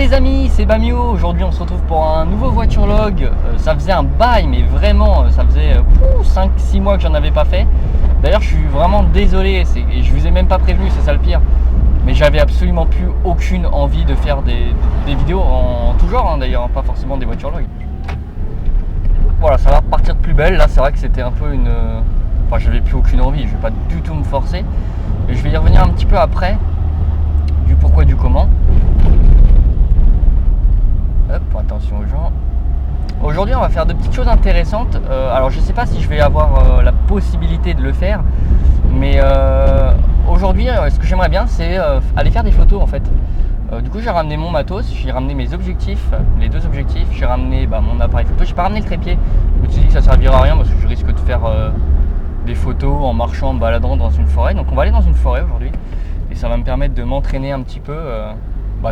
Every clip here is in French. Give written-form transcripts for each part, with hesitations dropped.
les amis, c'est Bamio. Aujourd'hui on se retrouve pour un nouveau voiture log. Ça faisait un bail, mais vraiment ça faisait 5-6 mois que j'en avais pas fait. D'ailleurs je suis vraiment désolé et je vous ai même pas prévenu, c'est ça le pire. Mais j'avais absolument plus aucune envie de faire des vidéos en tout genre d'ailleurs, pas forcément des voitures log. Voilà, ça va repartir de plus belle. Là c'est vrai que c'était un peu une... Enfin j'avais plus aucune envie, je vais pas du tout me forcer. Mais je vais y revenir un petit peu après, du pourquoi du comment. Hop, attention aux gens. Aujourd'hui on va faire de petites choses intéressantes. Alors je sais pas si je vais avoir la possibilité de le faire, mais aujourd'hui ce que j'aimerais bien c'est aller faire des photos en fait. Du coup j'ai ramené mon matos, j'ai ramené mes objectifs, les deux objectifs, j'ai ramené mon appareil photo, j'ai pas ramené le trépied. Je me suis dit que ça servira à rien parce que je risque de faire des photos en marchant, en me baladant dans une forêt. Donc on va aller dans une forêt aujourd'hui et ça va me permettre de m'entraîner un petit peu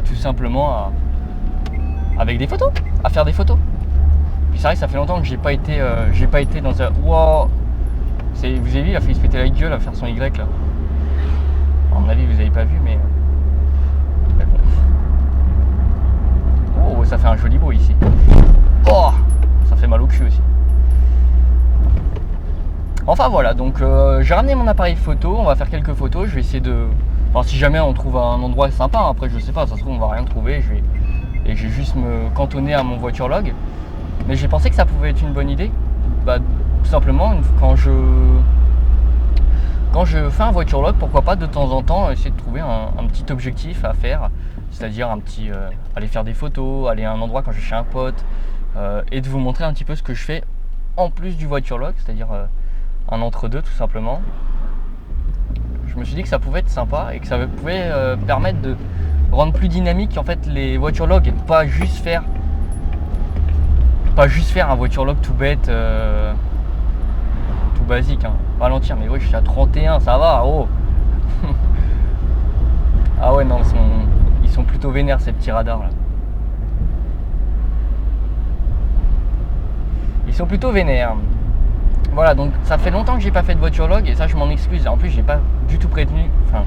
tout simplement avec des photos, à faire des photos. Puis c'est vrai que ça fait longtemps que j'ai pas été dans un... Wow. Vous avez vu, il a failli se péter la gueule à faire son Y là. À mon avis vous avez pas vu mais bon. Oh, ça fait un joli bruit ici. Oh, ça fait mal au cul aussi. Enfin voilà, donc j'ai ramené mon appareil photo, on va faire quelques photos, je vais essayer de... Enfin si jamais on trouve un endroit sympa, après je sais pas, ça se trouve on va rien trouver, je vais juste me cantonner à mon voiture log. Mais j'ai pensé que ça pouvait être une bonne idée. Tout simplement, quand je fais un voiture log, pourquoi pas de temps en temps essayer de trouver un petit objectif à faire. C'est-à-dire un petit aller faire des photos, aller à un endroit quand je suis chez un pote, et de vous montrer un petit peu ce que je fais en plus du voiture log, c'est-à-dire un entre-deux tout simplement. Je me suis dit que ça pouvait être sympa et que ça pouvait permettre de rendre plus dynamique en fait les voitures log et de pas juste faire un voiture log tout bête, tout basique, hein. Ralentir, mais oui je suis à 31, ça va, oh. Ah ouais non, ils sont plutôt vénères ces petits radars là. Ils sont plutôt vénères. Voilà, donc ça fait longtemps que j'ai pas fait de voiture log et ça je m'en excuse. En plus j'ai pas du tout prévenu. Enfin,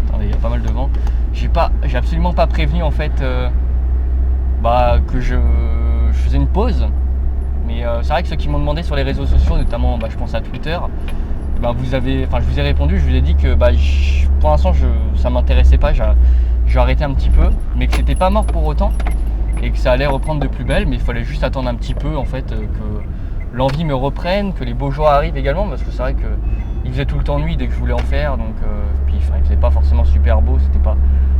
attendez, il y a pas mal de vent. J'ai absolument pas prévenu en fait que je faisais une pause. Mais c'est vrai que ceux qui m'ont demandé sur les réseaux sociaux, notamment je pense à Twitter, je vous ai répondu, je vous ai dit que pour l'instant ça m'intéressait pas, j'ai arrêté un petit peu, mais que c'était pas mort pour autant et que ça allait reprendre de plus belle, mais il fallait juste attendre un petit peu en fait que l'envie me reprenne, que les beaux jours arrivent également, parce que c'est vrai qu'il faisait tout le temps nuit dès que je voulais en faire, donc puis il faisait pas forcément super beau, c'était pas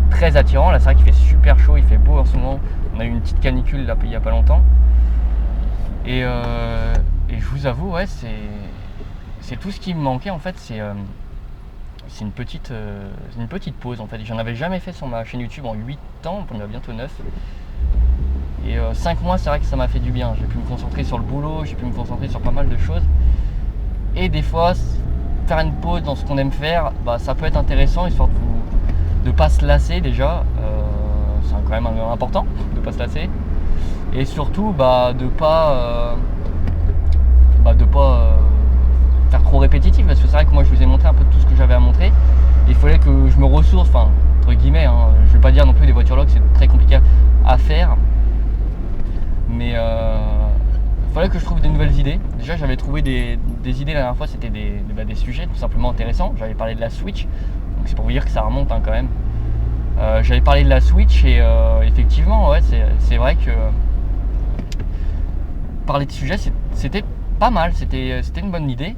très attirant. Là c'est vrai qu'il fait super chaud, il fait beau en ce moment, on a eu une petite canicule là il y a pas longtemps, et je vous avoue ouais c'est tout ce qui me manquait en fait, c'est une petite pause en fait. J'en avais jamais fait sur ma chaîne YouTube en 8 ans, on a bientôt 9. Et 5 mois, c'est vrai que ça m'a fait du bien. J'ai pu me concentrer sur le boulot, j'ai pu me concentrer sur pas mal de choses. Et des fois, faire une pause dans ce qu'on aime faire, ça peut être intéressant, histoire de pas se lasser déjà. C'est quand même important de pas se lasser. Et surtout, de pas faire trop répétitif. Parce que c'est vrai que moi, je vous ai montré un peu de tout ce que j'avais à montrer. Il fallait que je me ressource, entre guillemets. Je vais pas dire non plus des voitures log, c'est très compliqué à faire. Mais il fallait que je trouve des nouvelles idées. Déjà j'avais trouvé des idées la dernière fois, c'était des sujets tout simplement intéressants. J'avais parlé de la Switch, donc c'est pour vous dire que ça remonte quand même. J'avais parlé de la Switch et effectivement ouais, c'est vrai que parler de sujets c'était pas mal, c'était une bonne idée.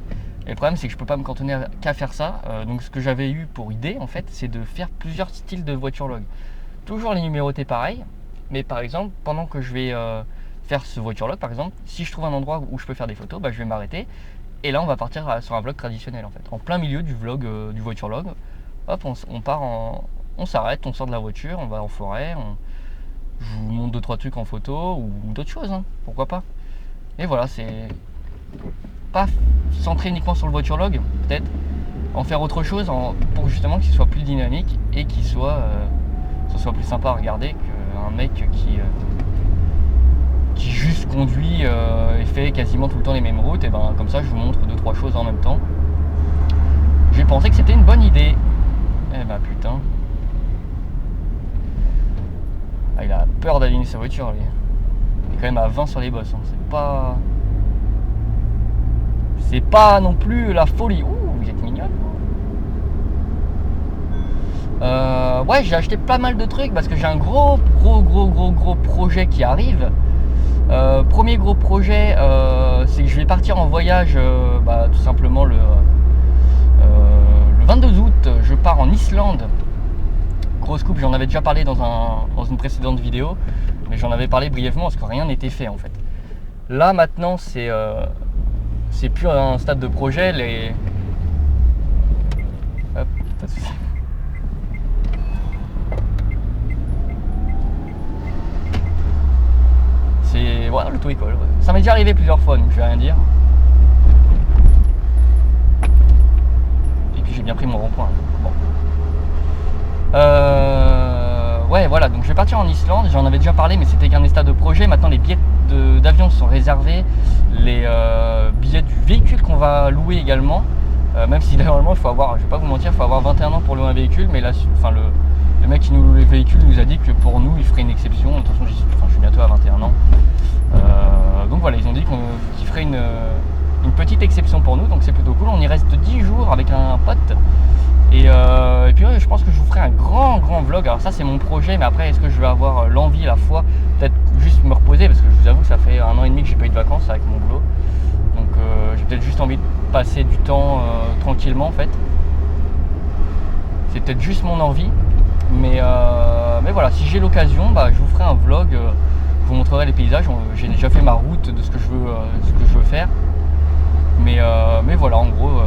Et le problème c'est que je peux pas me cantonner qu'à faire ça. Donc ce que j'avais eu pour idée en fait c'est de faire plusieurs styles de voiture log. Toujours les numérotés pareils, mais par exemple pendant que je vais faire ce voiture log par exemple, si je trouve un endroit où je peux faire des photos, je vais m'arrêter et là on va partir sur un vlog traditionnel en fait, en plein milieu du vlog du voiture log. Hop, on s'arrête, on sort de la voiture, on va en forêt, je vous montre 2-3 trucs en photo ou d'autres choses, pourquoi pas. Et voilà, c'est pas centré uniquement sur le voiture log, peut-être en faire autre chose pour justement qu'il soit plus dynamique et qu'il soit plus sympa à regarder qu'un mec qui juste conduit et fait quasiment tout le temps les mêmes routes. Et comme ça je vous montre 2-3 choses en même temps. J'ai pensé que c'était une bonne idée. Putain. Ah, il a peur d'aligner sa voiture, lui. Il est quand même à 20 sur les bosses, hein. C'est pas non plus la folie. Ouh, vous êtes mignonne. Ouais, j'ai acheté pas mal de trucs parce que j'ai un gros projet qui arrive. Premier gros projet, c'est que je vais partir en voyage, tout simplement le 22 août, je pars en Islande. Grosse coupe, j'en avais déjà parlé dans une précédente vidéo, mais j'en avais parlé brièvement parce que rien n'était fait en fait. Là maintenant, c'est plus un stade de projet. Hop, pas de soucis. Voilà, l'auto-école. Ouais. Ça m'est déjà arrivé plusieurs fois, donc je vais rien dire. Et puis j'ai bien pris mon rond-point. Bon. Ouais, voilà, donc je vais partir en Islande. J'en avais déjà parlé, mais c'était qu'un état de projet. Maintenant, les billets d'avion sont réservés. Les billets du véhicule qu'on va louer également. Même si normalement, il faut avoir, je vais pas vous mentir, il faut avoir 21 ans pour louer un véhicule. Mais là, enfin, le mec qui nous loue les véhicules nous a dit que pour nous, il ferait une exception. De toute façon, je suis bientôt à 21 ans. Donc voilà, ils ont dit qu'ils feraient une petite exception pour nous, donc c'est plutôt cool. On y reste 10 jours avec un pote. Et puis ouais, je pense que je vous ferai un grand vlog. Alors ça c'est mon projet, mais après est-ce que je vais avoir l'envie, la foi, peut-être juste me reposer, parce que je vous avoue que ça fait 1 an et demi que j'ai pas eu de vacances avec mon boulot. Donc j'ai peut-être juste envie de passer du temps tranquillement en fait. C'est peut-être juste mon envie. Mais voilà, si j'ai l'occasion, je vous ferai un vlog. Je vous montrerai les paysages. J'ai déjà fait ma route de ce que je veux faire. Mais voilà, en gros,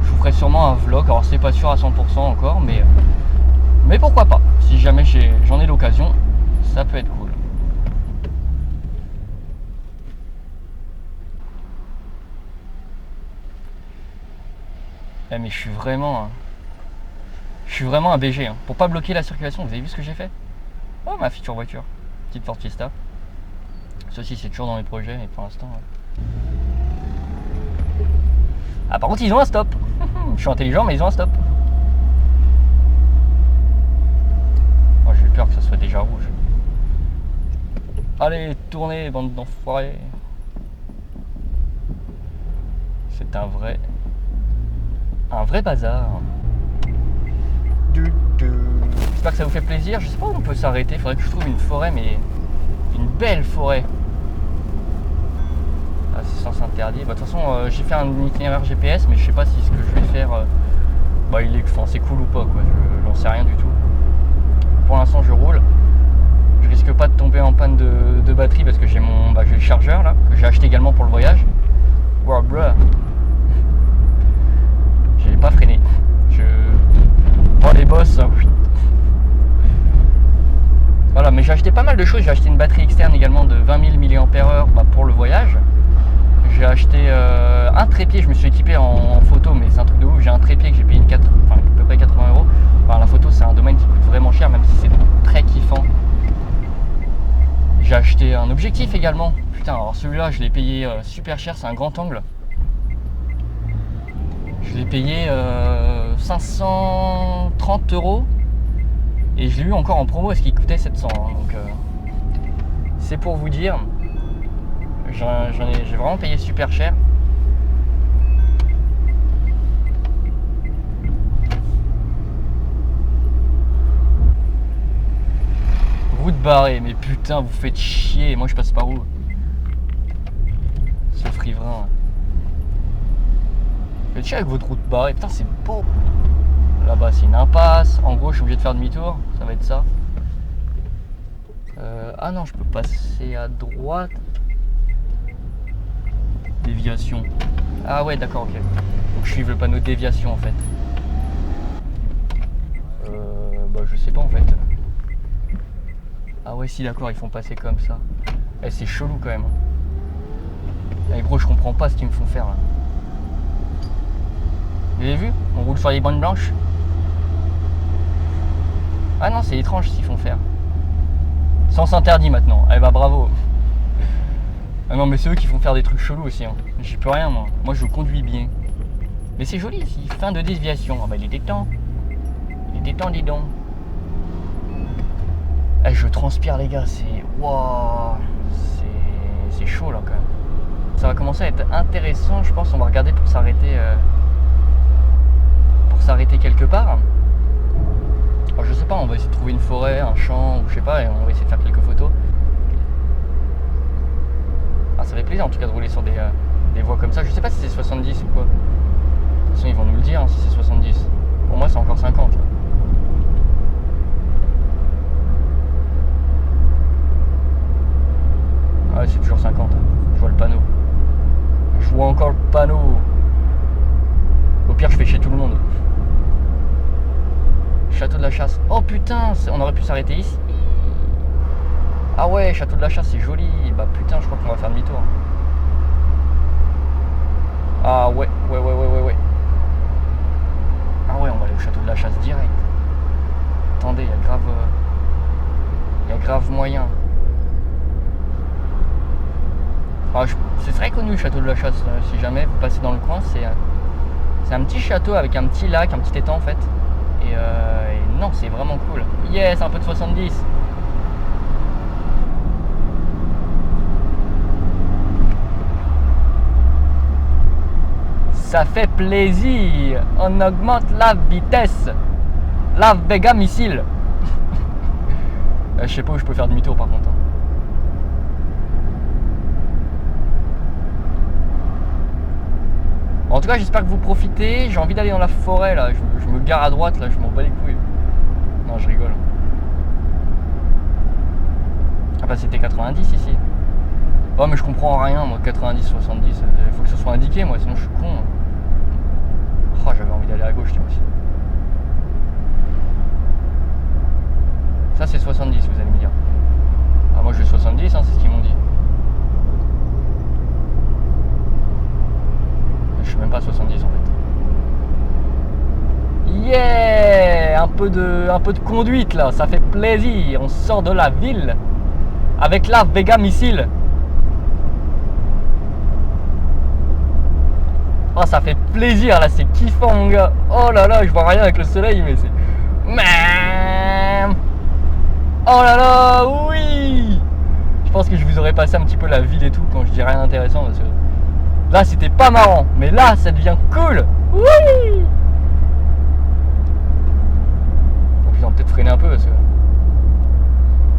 je vous ferai sûrement un vlog. Alors c'est pas sûr à 100% encore, mais pourquoi pas. Si jamais j'en ai l'occasion, ça peut être cool. Mais je suis vraiment un BG, hein. Pour pas bloquer la circulation. Vous avez vu ce que j'ai fait? Oh, ma feature voiture, petite Ford Fiesta. Ceci c'est toujours dans mes projets, et pour l'instant Ah, par contre ils ont un stop. Je suis intelligent, mais ils ont un stop. Oh, j'ai peur que ça soit déjà rouge. Allez, tournez, bande d'enfoirés. C'est un vrai bazar. J'espère que ça vous fait plaisir. Je sais pas où on peut s'arrêter. Faudrait que je trouve une forêt, mais une belle forêt. Ah, c'est sens interdit. De toute façon, j'ai fait un itinéraire GPS, mais je sais pas si ce que je vais faire, c'est cool ou pas, quoi. J'en sais rien du tout. Pour l'instant, je roule. Je risque pas de tomber en panne de batterie parce que j'ai le chargeur là, que j'ai acheté également pour le voyage. Wow, bruh. J'ai pas freiné. Les bosses. Voilà, mais j'ai acheté pas mal de choses. J'ai acheté une batterie externe également de 20 000 mAh pour le voyage. J'ai acheté un trépied. Je me suis équipé en photo, mais c'est un truc de ouf. J'ai un trépied que j'ai payé à peu près 80 €. Enfin, la photo, c'est un domaine qui coûte vraiment cher, même si c'est très kiffant. J'ai acheté un objectif également. Putain, alors celui-là, je l'ai payé super cher. C'est un grand angle. Je l'ai payé 530 € et je l'ai eu encore en promo parce qu'il coûtait 700 €. Donc c'est pour vous dire, j'ai vraiment payé super cher. Route barrée, mais putain, vous faites chier. Moi je passe par où? Ce frivrain. Faites chier avec votre route barrée. Putain, c'est beau. Là-bas, c'est une impasse. En gros, je suis obligé de faire demi-tour. Ça va être ça. Ah non, je peux passer à droite. Déviation. Ah ouais, d'accord, ok. Donc je suive le panneau de déviation en fait. Je sais pas en fait. Ah ouais, si, d'accord, ils font passer comme ça. C'est chelou quand même. Gros, je comprends pas ce qu'ils me font faire là. Vous avez vu? On roule sur les bandes blanches. Ah non, c'est étrange ce qu'ils font faire. Sens interdit maintenant. Eh bah bravo. Ah non, mais c'est eux qui font faire des trucs chelous aussi, hein. J'y peux rien, moi. Moi, je conduis bien. Mais c'est joli ici. Fin de déviation. Ah bah il était temps. Il était temps, dis donc. Eh, je transpire les gars, c'est... Wow, c'est chaud là quand même. Ça va commencer à être intéressant, je pense. On va regarder pour s'arrêter quelque part. Alors, je sais pas, on va essayer de trouver une forêt, un champ, ou je sais pas, et on va essayer de faire quelques photos. Ah, ça fait plaisir en tout cas de rouler sur des voies comme ça. Je sais pas si c'est 70 ou quoi. De toute façon, ils vont nous le dire hein, si c'est 70. Pour moi, c'est encore 50 là. Ouais, c'est toujours 50. Je vois le panneau. Je vois encore le panneau. Au pire, je fais chez tout le monde. Château de la Chasse. Oh putain, on aurait pu s'arrêter ici. Ah ouais, Château de la Chasse, c'est joli. Bah putain, je crois qu'on va faire demi-tour. Ah ouais. Ah ouais, on va aller au Château de la Chasse direct. Attendez, il y a grave moyen. Ah, c'est très connu le Château de la Chasse. Si jamais vous passez dans le coin, c'est un petit château avec un petit lac, un petit étang en fait. Et non, c'est vraiment cool. Yes, un peu de 70. Ça fait plaisir. On augmente la vitesse. La Vega missile. Je sais pas où je peux faire demi-tour par contre. En tout cas, j'espère que vous profitez. J'ai envie d'aller dans la forêt là. Je me gare à droite là, je m'en bats les couilles. Non, je rigole. Ah bah c'était 90 ici. Oh mais je comprends rien moi, 90, 70. Il faut que ce soit indiqué moi, sinon je suis con. Oh, j'avais envie d'aller à gauche tiens aussi. Ça c'est 70 vous allez me dire. Ah moi je vais 70 hein, c'est ce qu'ils m'ont dit. Je suis même pas à 70 en fait. Yeah, un peu de conduite là, ça fait plaisir. On sort de la ville avec la Vega missile. Oh ça fait plaisir là, c'est kiffant mon gars. Oh là là, je vois rien avec le soleil mais c'est... Oh là là, oui. Je pense que je vous aurais passé un petit peu la ville et tout quand je dis rien d'intéressant parce que là c'était pas marrant, mais là ça devient cool. Oui. Donc ils vont peut-être freiner un peu parce que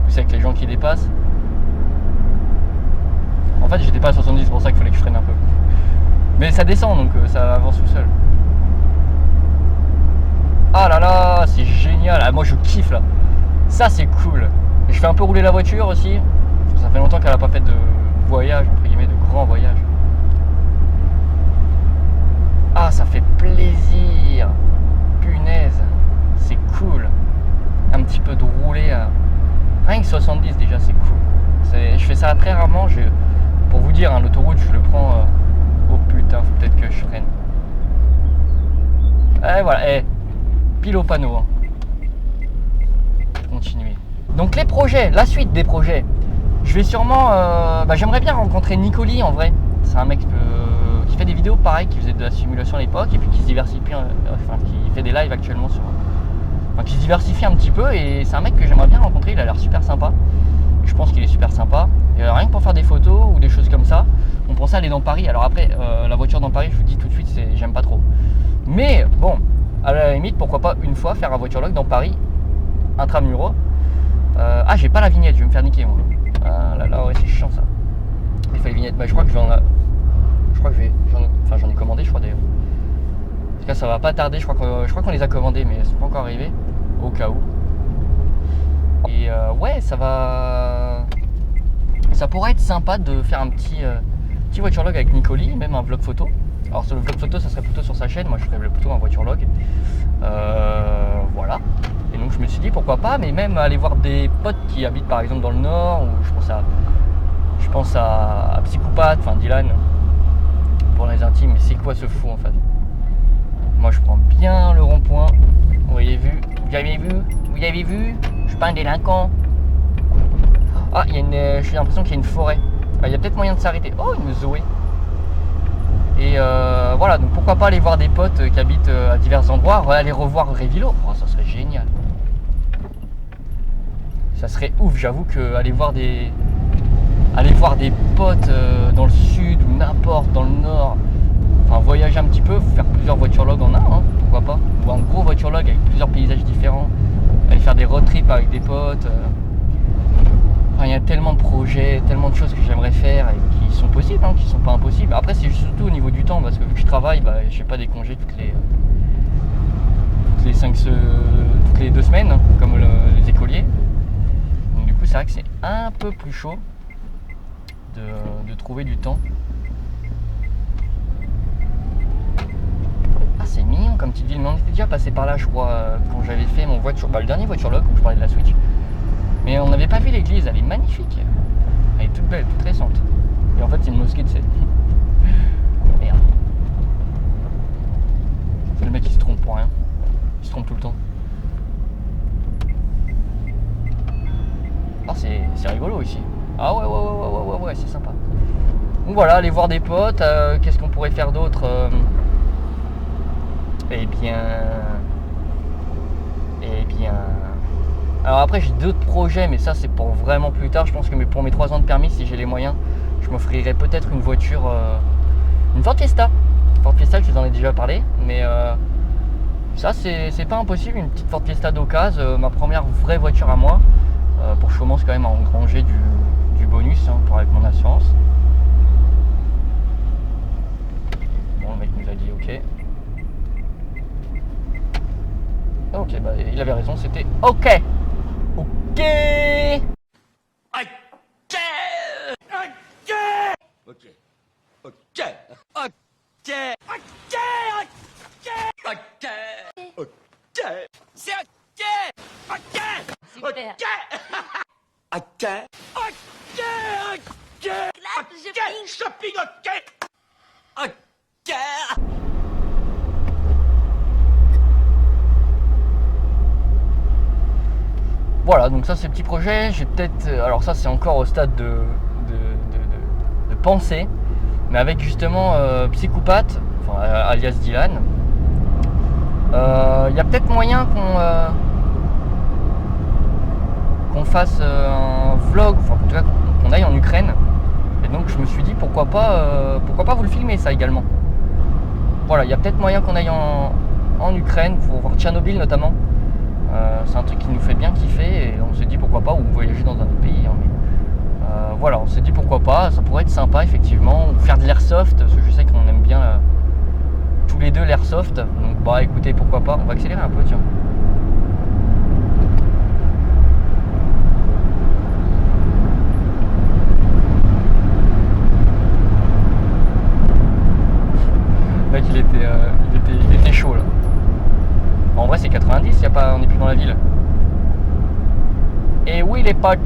plus avec les gens qui dépassent. En fait j'étais pas à 70, c'est pour ça qu'il fallait que je freine un peu. Mais ça descend donc ça avance tout seul. Ah là là, c'est génial. Ah, moi je kiffe là. Ça c'est cool. Et je fais un peu rouler la voiture aussi. Ça fait longtemps qu'elle a pas fait de voyage, entre guillemets, de grand voyage. Ah, ça fait plaisir. Punaise, c'est cool. Un petit peu de rouler à... Rien que 70 déjà, c'est cool. Je fais ça très rarement. Pour vous dire, hein, l'autoroute, je le prends... Oh putain, faut peut-être que je freine. Et voilà, pile au panneau. Hein. Continuer. Donc les projets, la suite des projets. Je vais sûrement... j'aimerais bien rencontrer Nicoli en vrai. C'est un mec qui fait des vidéos pareil, qui faisait de la simulation à l'époque et puis qui se diversifie, qui fait des lives actuellement sur... qui se diversifie un petit peu et c'est un mec que j'aimerais bien rencontrer, il a l'air super sympa. Je pense qu'il est super sympa. Et rien que pour faire des photos ou des choses comme ça, on pensait aller dans Paris. Alors après, la voiture dans Paris, je vous dis tout de suite, j'aime pas trop. Mais bon, à la limite, pourquoi pas une fois faire un voiture-log dans Paris, intramuros. Ah, j'ai pas la vignette, je vais me faire niquer moi. Ah là là, ouais, c'est chiant ça. Il faut les vignettes. Bah, je crois que j'en ai commandé, je crois d'ailleurs. En tout cas, ça va pas tarder. Je crois qu'on les a commandés, mais elles sont pas encore arrivées. Au cas où. Et ouais, ça pourrait être sympa de faire un petit voiture log avec Nicoli, même un vlog photo. Alors sur le vlog photo, ça serait plutôt sur sa chaîne. Moi, je ferais plutôt un voiture log. Voilà. Et donc je me suis dit pourquoi pas, mais même aller voir des potes qui habitent par exemple dans le nord, ou je pense à Psychopathe, enfin Dylan, pour les intimes. Mais c'est quoi ce fou en fait? Moi je prends bien le rond-point. Vous avez vu? Vous avez vu? Je suis pas un délinquant. Ah, j'ai l'impression qu'il y a une forêt. Il y a peut-être moyen de s'arrêter. Oh, une Zoé. Et voilà, donc pourquoi pas aller voir des potes qui habitent à divers endroits, aller revoir Révilo. Oh, ça serait génial. Ça serait ouf, j'avoue que aller voir des potes dans le sud ou n'importe, dans le nord, enfin voyager un petit peu, faire plusieurs voiturelogs en un, hein, pourquoi pas, ou un gros voiturelog avec plusieurs paysages différents, aller faire des road trips avec des potes. Enfin, il y a tellement de projets, tellement de choses que j'aimerais faire et qui sont possibles, hein, qui sont pas impossibles. Après c'est surtout au niveau du temps, parce que vu que je travaille, bah, j'ai pas des congés toutes les 2 semaines, hein, comme les écoliers. Donc du coup c'est vrai que c'est un peu plus chaud de trouver du temps. Ah, c'est mignon comme petite ville, mais on était déjà passé par là je crois quand j'avais fait mon le dernier voiturelog où je parlais de la Switch. Mais on n'avait pas vu l'église, elle est magnifique. Elle est toute belle, toute récente. Et en fait c'est une mosquée, tu sais. Merde. C'est le mec qui se trompe pour rien. Il se trompe tout le temps. Ah, c'est rigolo ici. Ah ouais, c'est sympa. Donc voilà, aller voir des potes, qu'est-ce qu'on pourrait faire d'autre Eh bien... Alors après j'ai d'autres projets, mais ça c'est pour vraiment plus tard. Je pense que pour mes 3 ans de permis, si j'ai les moyens, je m'offrirai peut-être une voiture, une Ford Fiesta. Ford Fiesta, je vous en ai déjà parlé, mais ça c'est pas impossible, une petite Ford Fiesta d'occasion, ma première vraie voiture à moi, pour que je commence quand même à engranger du bonus hein, avec mon assurance. Bon, le mec nous a dit ok. Ok, bah il avait raison, c'était ok. Ok. C'est ok. Super. Shopping, Voilà, donc ça c'est le petit projet. J'ai peut-être, alors ça c'est encore au stade de pensée, mais avec justement Psychopathe, enfin, alias Dylan. Il y a peut-être moyen qu'on fasse un vlog, enfin en tout cas qu'on aille en Ukraine. Et donc je me suis dit pourquoi pas vous le filmer ça également. Voilà, il y a peut-être moyen qu'on aille en Ukraine pour voir Tchernobyl notamment. C'est un truc qui nous fait bien kiffer et on s'est dit pourquoi pas, ou voyager dans un autre pays. Hein, mais, voilà, on s'est dit pourquoi pas, ça pourrait être sympa effectivement, ou faire de l'airsoft, parce que je sais qu'on aime bien tous les deux l'airsoft. Donc bah écoutez, pourquoi pas, on va accélérer un peu tiens. Le mec il était chaud là. En vrai c'est 90, on n'est plus dans la ville. Et oui les potes.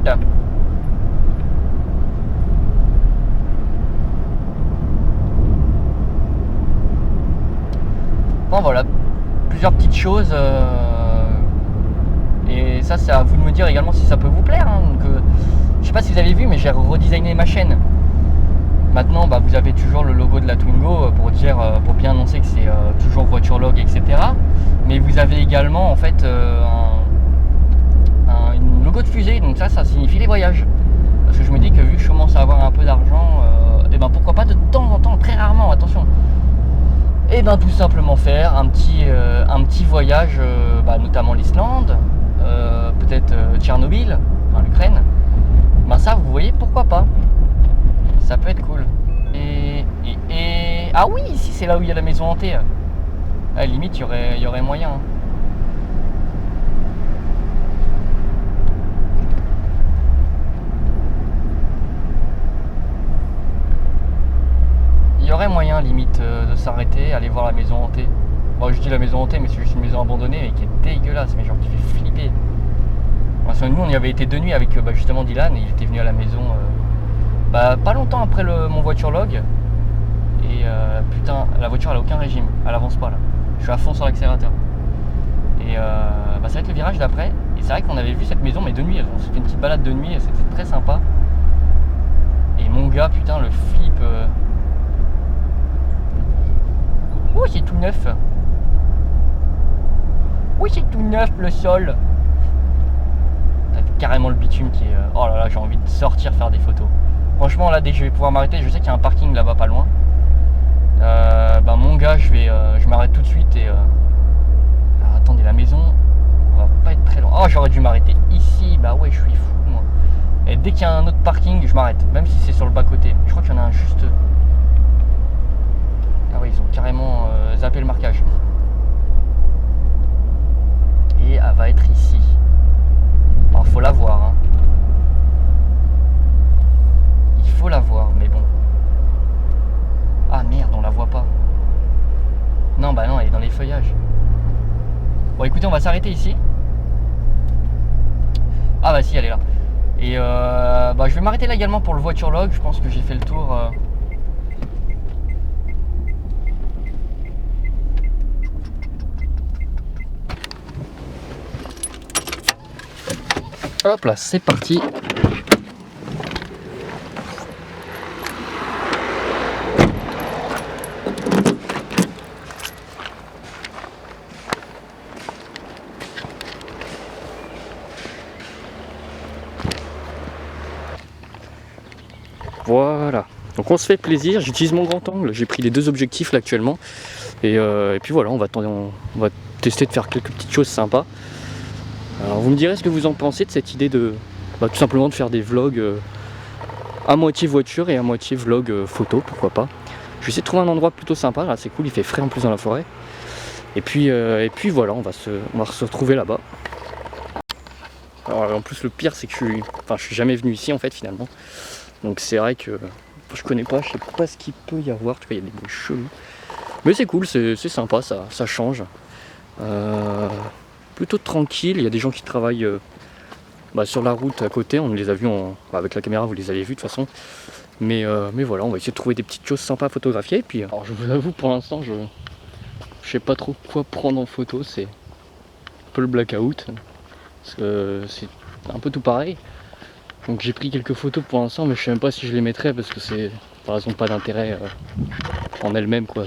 Bon voilà, plusieurs petites choses. Et ça c'est à vous de me dire également si ça peut vous plaire. Hein. Donc, je sais pas si vous avez vu mais j'ai redesigné ma chaîne. Maintenant bah, vous avez toujours le logo de la Twingo pour bien annoncer que c'est toujours voiturelog, etc. Mais vous avez également en fait une logo de fusée, donc ça signifie les voyages. Parce que je me dis que vu que je commence à avoir un peu d'argent, et ben pourquoi pas de temps en temps, très rarement, attention, et ben tout simplement faire un petit voyage, notamment l'Islande, peut-être Tchernobyl, enfin l'Ukraine. Ben ça vous voyez pourquoi pas. Ça peut être cool. Ah oui, ici c'est là où il y a la maison hantée. À la limite, il y aurait moyen. Il y aurait moyen, limite, de s'arrêter, aller voir la maison hantée. Bon, je dis la maison hantée, mais c'est juste une maison abandonnée et qui est dégueulasse, mais genre qui fait flipper. Parce que nous, on y avait été 2 nuits avec justement Dylan, et il était venu à la maison pas longtemps après mon voiturelog. Et putain, la voiture elle a aucun régime, elle avance pas là. Je suis à fond sur l'accélérateur. Et ça va être le virage d'après. Et c'est vrai qu'on avait vu cette maison mais de nuit. On s'est fait une petite balade de nuit et c'était très sympa. Et mon gars, putain, le flip. Oh, c'est tout neuf. Oui, c'est tout neuf le sol. carrément le bitume qui est... oh là là, j'ai envie de sortir faire des photos. Franchement là, dès que je vais pouvoir m'arrêter, je sais qu'il y a un parking là-bas pas loin. Bah mon gars, je m'arrête tout de suite et... Alors, attendez, la maison, on va pas être très loin. Oh, j'aurais dû m'arrêter ici, bah ouais, je suis fou moi. Et dès qu'il y a un autre parking, je m'arrête, même si c'est sur le bas-côté. Je crois qu'il y en a un juste... Ah oui, ils ont carrément zappé le marquage. Et elle va être ici. Alors, faut la voir, hein. Il faut la voir, mais bon. Ah merde, on la voit pas. Non, bah non, elle est dans les feuillages. Bon, écoutez, on va s'arrêter ici. Ah bah si, elle est là. Et bah, je vais m'arrêter là également pour le voiture log. Je pense que j'ai fait le tour. Hop là, c'est parti. Voilà, donc on se fait plaisir, j'utilise mon grand angle, j'ai pris les 2 objectifs là actuellement et puis voilà, on va tester de faire quelques petites choses sympas. Alors vous me direz ce que vous en pensez de cette idée de tout simplement de faire des vlogs à moitié voiture et à moitié vlog photo, pourquoi pas. Je vais essayer de trouver un endroit plutôt sympa, là c'est cool, il fait frais en plus dans la forêt. Et puis voilà, on va se retrouver là-bas. Alors en plus le pire c'est que je suis jamais venu ici en fait finalement. Donc c'est vrai que je connais pas, je sais pas ce qu'il peut y avoir, en tout cas il y a des bruits chelous. Mais c'est cool, c'est sympa, ça change. Plutôt tranquille, il y a des gens qui travaillent sur la route à côté, on les a vus avec la caméra, vous les avez vus de toute façon. Mais voilà, on va essayer de trouver des petites choses sympas à photographier. Et puis, alors je vous avoue pour l'instant, je sais pas trop quoi prendre en photo, c'est un peu le blackout. Parce que c'est un peu tout pareil. Donc j'ai pris quelques photos pour l'instant, mais je sais même pas si je les mettrai parce que c'est par exemple pas d'intérêt en elles-mêmes quoi.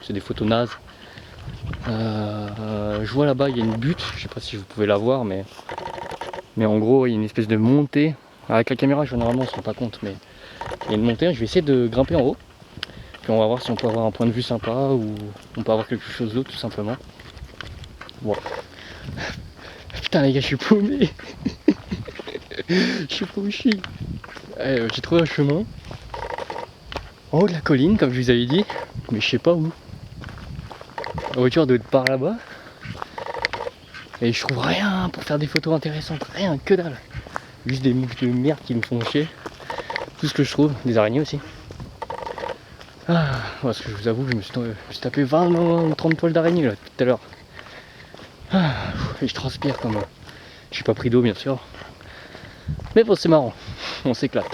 C'est des photos nazes. Je vois là-bas il y a une butte, je sais pas si vous pouvez la voir, mais en gros il y a une espèce de montée. Avec la caméra généralement on se rend pas compte, mais il y a une montée. Je vais essayer de grimper en haut. Puis on va voir si on peut avoir un point de vue sympa ou on peut avoir quelque chose d'autre tout simplement. Bon. Putain les gars, je suis paumé. Je sais pas où je suis. J'ai trouvé un chemin en haut de la colline, comme je vous avais dit, mais je sais pas où. La voiture doit être par là-bas. Et je trouve rien pour faire des photos intéressantes, rien, que dalle. Juste des mouches de merde qui me font chier. Tout ce que je trouve, des araignées aussi. Parce que je vous avoue que je me suis tapé 20 ou 30 poils d'araignée là tout à l'heure. Et je transpire comme... J'ai pas pris d'eau bien sûr. Mais bon c'est marrant, on s'éclate.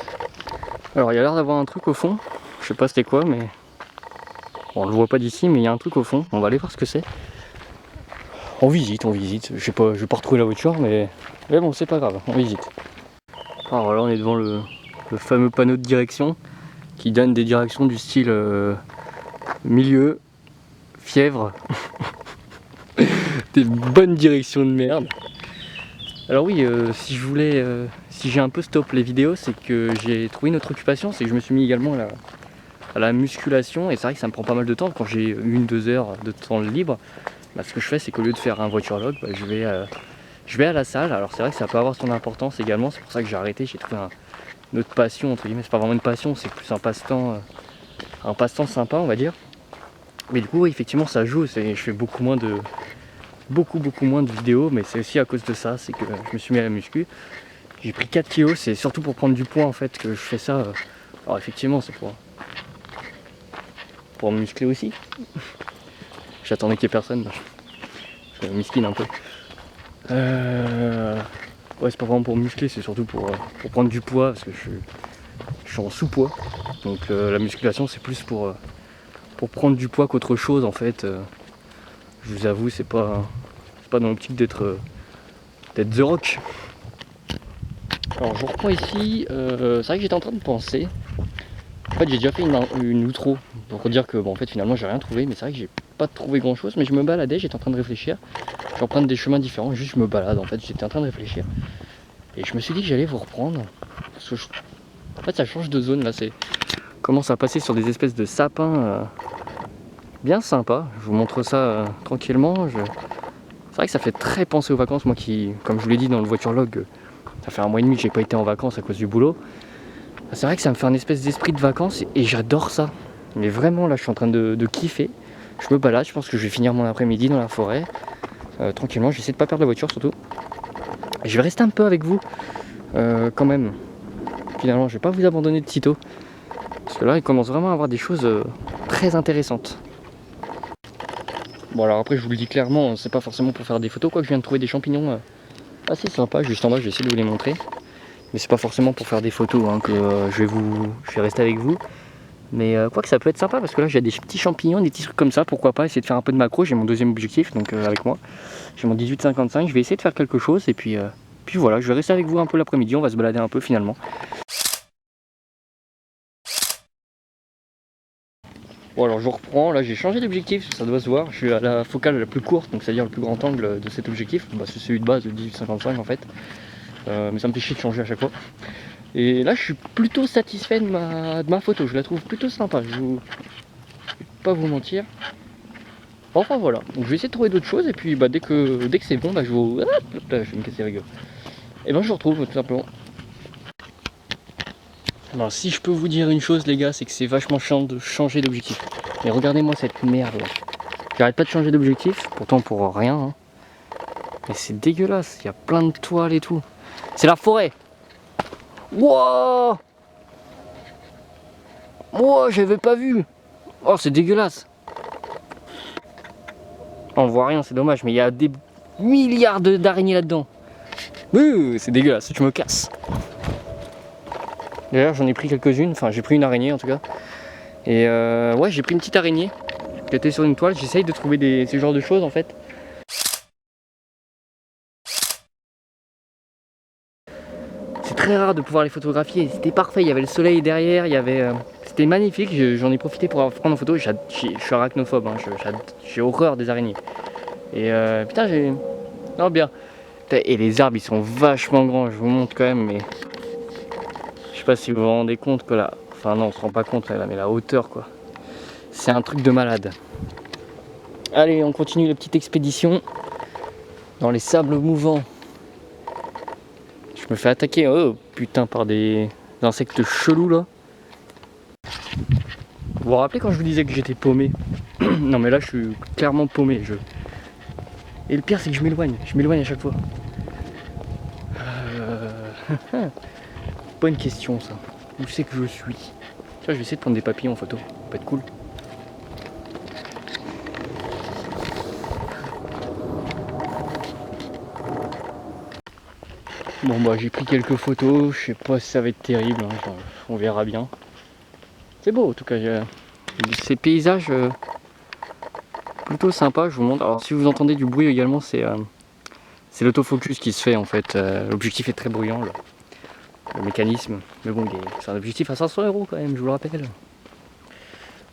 Alors il y a l'air d'avoir un truc au fond, je sais pas c'était quoi mais... Bon, on le voit pas d'ici mais il y a un truc au fond, on va aller voir ce que c'est. On visite, je sais pas, je vais pas retrouver la voiture mais bon c'est pas grave, on visite. Alors là on est devant le fameux panneau de direction qui donne des directions du style milieu, fièvre, des bonnes directions de merde. Alors oui, si j'ai un peu stop les vidéos, c'est que j'ai trouvé une autre occupation, c'est que je me suis mis également à la musculation, et c'est vrai que ça me prend pas mal de temps quand j'ai 1-2 heures de temps libre. Ce que je fais, c'est qu'au lieu de faire un voiture log, je vais à la salle. Alors c'est vrai que ça peut avoir son importance également, c'est pour ça que j'ai arrêté, j'ai trouvé une autre passion, entre guillemets, c'est pas vraiment une passion, c'est plus un passe-temps sympa on va dire. Mais du coup oui, effectivement ça joue, je fais beaucoup moins de vidéos, mais c'est aussi à cause de ça, c'est que je me suis mis à la muscu. J'ai pris 4 kilos, c'est surtout pour prendre du poids en fait que je fais ça. Alors effectivement c'est pour me muscler aussi. J'attendais qu'il n'y ait personne, je me misquine un peu. Ouais c'est pas vraiment pour me muscler, c'est surtout pour prendre du poids parce que je suis en sous-poids. Donc la musculation c'est plus pour prendre du poids qu'autre chose en fait. Je vous avoue c'est pas dans l'optique d'être The Rock. Alors je reprends ici, c'est vrai que j'étais en train de penser. En fait j'ai déjà fait une outro pour dire que bon en fait finalement j'ai rien trouvé, mais c'est vrai que j'ai pas trouvé grand chose, mais je me baladais, j'étais en train de réfléchir. Je vais reprendre des chemins différents, juste je me balade en fait, j'étais en train de réfléchir. Et je me suis dit que j'allais vous reprendre. Parce que en fait, ça change de zone là. C'est commence à passer sur des espèces de sapins bien sympas. Je vous montre ça tranquillement. C'est vrai que ça fait très penser aux vacances. Moi qui, comme je vous l'ai dit dans le voiturelog, ça fait 1 mois et demi que j'ai pas été en vacances à cause du boulot. C'est vrai que ça me fait un espèce d'esprit de vacances et j'adore ça. Mais vraiment là je suis en train de kiffer. Je me balade, je pense que je vais finir mon après-midi dans la forêt. Tranquillement, je vais essayer de pas perdre la voiture surtout. Et je vais rester un peu avec vous quand même. Finalement je vais pas vous abandonner de sitôt. Parce que là il commence vraiment à avoir des choses très intéressantes. Bon alors après je vous le dis clairement, c'est pas forcément pour faire des photos quoi que je viens de trouver des champignons assez sympas juste en bas, je vais essayer de vous les montrer. Mais c'est pas forcément pour faire des photos hein, que je vais rester avec vous. Mais quoi que ça peut être sympa parce que là j'ai des petits champignons, des petits trucs comme ça, pourquoi pas essayer de faire un peu de macro, j'ai mon deuxième objectif donc avec moi. J'ai mon 18-55, je vais essayer de faire quelque chose et puis voilà, je vais rester avec vous un peu l'après-midi, on va se balader un peu finalement. Bon alors je reprends, là j'ai changé d'objectif, ça doit se voir, je suis à la focale la plus courte, donc c'est-à-dire le plus grand angle de cet objectif, bah, c'est celui de base, le 18-55 en fait. Mais ça me fait chier de changer à chaque fois. Et là je suis plutôt satisfait de ma photo, je la trouve plutôt sympa, je vais pas vous mentir. Enfin voilà, donc je vais essayer de trouver d'autres choses et puis bah, dès que c'est bon, bah, je vous... Hop, là, je vais me casser la gueule. Et ben je vous retrouve tout simplement. Alors si je peux vous dire une chose les gars, c'est que c'est vachement chiant de changer d'objectif. Mais regardez-moi cette merde là. J'arrête pas de changer d'objectif, pourtant pour rien. Hein. Mais c'est dégueulasse, il y a plein de toiles et tout. C'est la forêt. Wouah, wow, j'avais pas vu. Oh c'est dégueulasse. On voit rien, c'est dommage, mais il y a des milliards d'araignées là-dedans. C'est dégueulasse, je me casse. D'ailleurs j'en ai pris quelques-unes, enfin j'ai pris une araignée en tout cas. Et ouais j'ai pris une petite araignée qui était sur une toile, j'essaye de trouver ce genre de choses en fait. C'est très rare de pouvoir les photographier, c'était parfait, il y avait le soleil derrière, c'était magnifique, j'en ai profité pour prendre en photo, je suis arachnophobe, hein. J'ai horreur des araignées. Et putain non bien. Et les arbres ils sont vachement grands, je vous montre quand même, mais je sais pas si vous vous rendez compte que là, enfin non on se rend pas compte là, mais la hauteur quoi, c'est un truc de malade. Allez on continue la petite expédition dans les sables mouvants. Je me fais attaquer, oh putain, par des insectes chelous là. Vous vous rappelez quand je vous disais que j'étais paumé? Non mais là je suis clairement paumé. Et le pire c'est que je m'éloigne à chaque fois. Bonne question ça. Où c'est que je suis? Tiens, je vais essayer de prendre des papillons en photo, ça peut être cool. Bon bah j'ai pris quelques photos, je sais pas si ça va être terrible, hein, on verra bien. C'est beau en tout cas, ces paysages plutôt sympas, je vous montre. Alors si vous entendez du bruit également, c'est l'autofocus qui se fait en fait. L'objectif est très bruyant, le mécanisme. Mais bon, c'est un objectif à 500 € quand même, je vous le rappelle.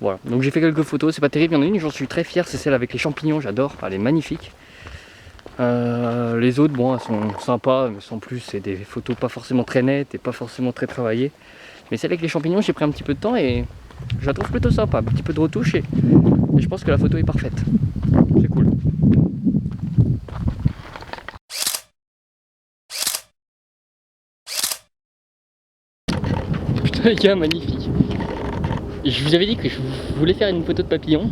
Voilà, donc j'ai fait quelques photos, c'est pas terrible. Il y en a une, j'en suis très fier, c'est celle avec les champignons, j'adore, elle est magnifique. Les autres, bon, elles sont sympas, mais sans plus, c'est des photos pas forcément très nettes et pas forcément très travaillées. Mais celle avec les champignons, j'ai pris un petit peu de temps et je la trouve plutôt sympa, un petit peu de retouche et je pense que la photo est parfaite. C'est cool. Putain les gars, magnifique. Je vous avais dit que je voulais faire une photo de papillon.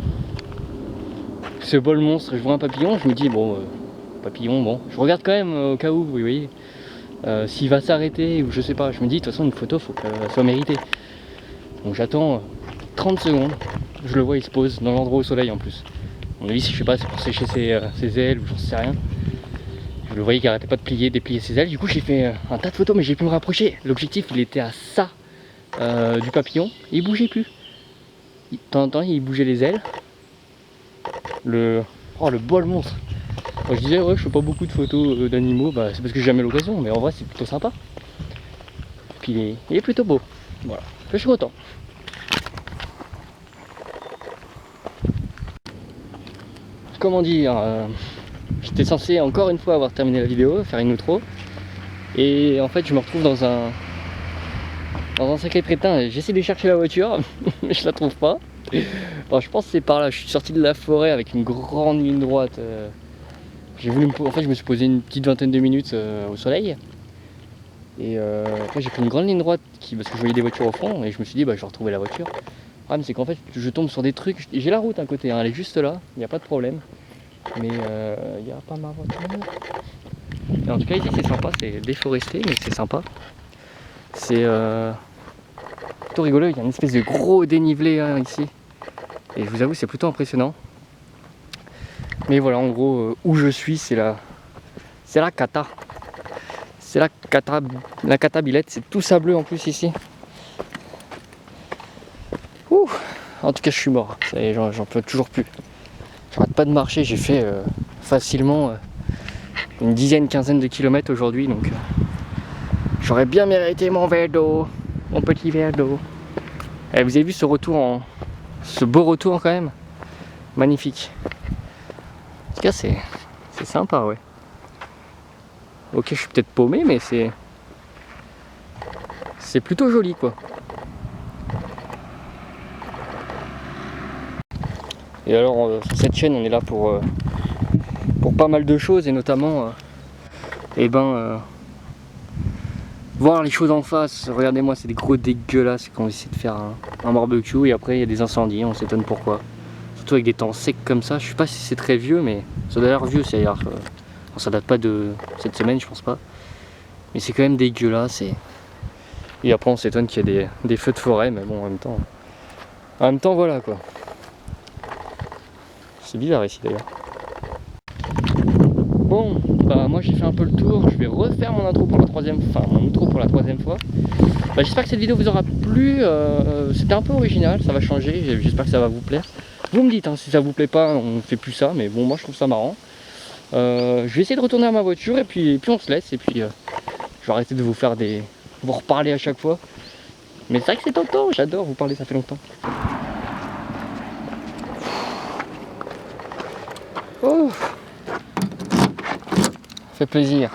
Ce bol monstre, je vois un papillon, je me dis bon, papillon, bon, je regarde quand même au cas où, vous voyez. S'il va s'arrêter ou je sais pas, je me dis de toute façon une photo faut qu'elle soit méritée. Donc j'attends 30 secondes, je le vois, il se pose dans l'endroit au soleil en plus. À mon avis, je sais pas, c'est pour sécher ses ailes ou j'en sais rien. Je le voyais qu'il arrêtait pas de déplier ses ailes, du coup j'ai fait un tas de photos mais j'ai pu me rapprocher. L'objectif il était à ça du papillon, et il bougeait plus. De temps en temps il bougeait les ailes. Oh le bol monstre. Quand je disais ouais je fais pas beaucoup de photos d'animaux, bah, c'est parce que j'ai jamais l'occasion, mais en vrai c'est plutôt sympa. Puis il est plutôt beau. Voilà, je suis content. Comment dire, j'étais censé encore une fois avoir terminé la vidéo, faire une outro. Et en fait je me retrouve dans un sacré crétin. J'essaie de chercher la voiture mais je la trouve pas. Alors, je pense que c'est par là. Je suis sorti de la forêt avec une grande ligne droite. En fait je me suis posé une petite vingtaine de minutes au soleil. Et après j'ai pris une grande ligne droite parce que je voyais des voitures au fond et je me suis dit bah je vais retrouver la voiture. Le problème c'est qu'en fait je tombe sur des trucs. J'ai la route à côté, hein, elle est juste là, il n'y a pas de problème. Mais il n'y a pas ma voiture. Et en tout cas ici c'est sympa, c'est déforesté mais c'est sympa. C'est plutôt rigolo, il y a une espèce de gros dénivelé hein, ici. Et je vous avoue c'est plutôt impressionnant. Mais voilà en gros où je suis c'est la cata. C'est la cata Billette, c'est tout sableux en plus ici. Ouh. En tout cas je suis mort, j'en peux toujours plus. J'arrête pas de marcher, j'ai fait facilement une dizaine, quinzaine de kilomètres aujourd'hui, donc j'aurais bien mérité mon verre d'eau, mon petit verre d'eau. Et vous avez vu ce beau retour quand même, magnifique. En tout cas c'est sympa ouais. Ok je suis peut-être paumé mais c'est plutôt joli quoi. Et alors sur cette chaîne on est là pour pas mal de choses et notamment voir les choses en face. Regardez-moi c'est des gros dégueulasses quand on essaie de faire un barbecue et après il y a des incendies, on s'étonne pourquoi. Surtout avec des temps secs comme ça, je sais pas si c'est très vieux mais ça doit l'air vieux c'est-à-dire ça date pas de cette semaine je pense pas. Mais c'est quand même dégueulasse et après on s'étonne qu'il y a des feux de forêt mais bon en même temps voilà quoi. C'est bizarre ici d'ailleurs. Bon, bah moi j'ai fait un peu le tour, je vais refaire mon intro pour la troisième fois. Bah, j'espère que cette vidéo vous aura plu, c'était un peu original, ça va changer, j'espère que ça va vous plaire. Vous me dites hein, si ça vous plaît pas, on ne fait plus ça, mais bon moi je trouve ça marrant. Je vais essayer de retourner à ma voiture et puis on se laisse et puis je vais arrêter de vous reparler à chaque fois. Mais c'est vrai que c'est tentant, j'adore vous parler, ça fait longtemps. Oh, ça fait plaisir.